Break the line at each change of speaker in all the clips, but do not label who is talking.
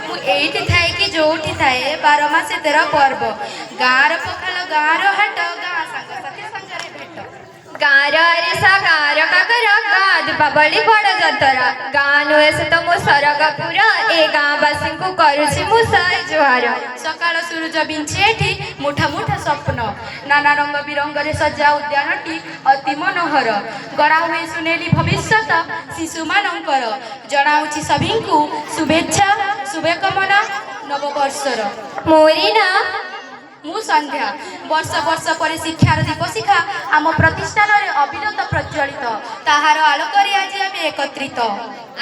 ମୁଁ ଏଇଠି ଥାଏ କି ଯୋଉଠି ଥାଏ 12 ମାସେ 13 ପର୍ବ ଗାଁର ପଖାଳ ଗାଁର ହାଟ ଗାଁ ସାଙ୍ଗସାଥି ସାଙ୍ଗରେ ଭେଟ
ଗାଁର ଆରିସା ଗାଁର କାକର ଗାଁ ଦୀପାବଳି ବଡ଼ ଯାତ୍ରା ଗାଁ ନୁହେଁ ସେ ତ ମୋ ସରଗପୁର ଏ ଗାଁବାସୀଙ୍କୁ କରୁଛି ମୁଁ ଶହେ ଜୁହାର।
ସକାଳ ସୂରୁଜ ବିଞ୍ଚି ଏଠି ମୁଠା ମୁଠା ସ୍ୱପ୍ନ ନାନା ରଙ୍ଗ ବିରଙ୍ଗରେ ସଜା ଉଦ୍ୟାନଟି ଅତି ମନୋହର ଗଢ଼ା ହୁଏ ସୁନେଲି ଭବିଷ୍ୟତ ଶିଶୁମାନଙ୍କର ଜଣାଉଛି ସଭିଙ୍କୁ ଶୁଭେଚ୍ଛା ଶୁଭକାମନା ନବବର୍ଷର।
ମୋରି ନା
ମୁଁ ସନ୍ଧ୍ୟା ବର୍ଷ ବର୍ଷ ପରେ ଶିକ୍ଷାର ଦୀପ ଶିଖା ଆମ ପ୍ରତିଷ୍ଠାନରେ ଅବିରତ ପ୍ରଜ୍ୱଳିତ ତାହାର ଆଲୋକରେ ଆଜି ଆମେ ଏକତ୍ରିତ।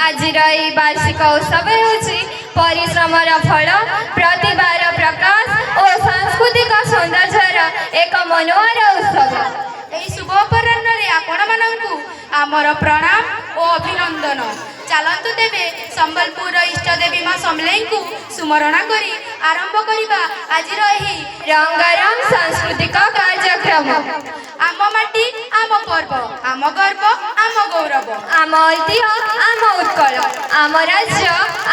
ଆଜିର ଏହି ବାର୍ଷିକ ଉତ୍ସବ ହେଉଛି ପରିଶ୍ରମର ଫଳ ପ୍ରତିଭାର ପ୍ରକାଶ ଓ ସାଂସ୍କୃତିକ ସୌନ୍ଦର୍ଯ୍ୟର ଏକ ମନୋହର ଉତ୍ସବ।
ଏହି ଶୁଭ ଅପରାହ୍ନରେ ଆପଣମାନଙ୍କୁ ଆମର ପ୍ରଣାମ ଓ ଅଭିନନ୍ଦନ। ଚାଲନ୍ତୁ ତେବେ ସମ୍ବଲପୁରର ଇଷ୍ଟଦେବୀ ମା ସମଲେଇଙ୍କୁ ସୁମରଣ କରି ଆରମ୍ଭ କରିବା ଆଜିର ଏହି
ରଙ୍ଗାରଙ୍ଗ ସାଂସ୍କୃତିକ କାର୍ଯ୍ୟକ୍ରମ।
ଆମ ମାଟି ଆମ ପର୍ବ ଆମ ଗର୍ବ ଆମ ଗୌରବ
ଆମ ଐତିହ୍ୟ ଆମ ଉତ୍କଳ ଆମ ରାଜ୍ୟ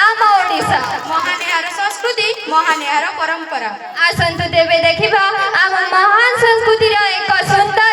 ଆମ ଓଡ଼ିଶା
ମହାନ ଏହାର ସଂସ୍କୃତି ମହାନ ଏହାର ପରମ୍ପରା।
ଆସନ୍ତୁ ତେବେ ଦେଖିବା ଆମ ମହାନ ସଂସ୍କୃତିର ଏକ ସୁନ୍ଦର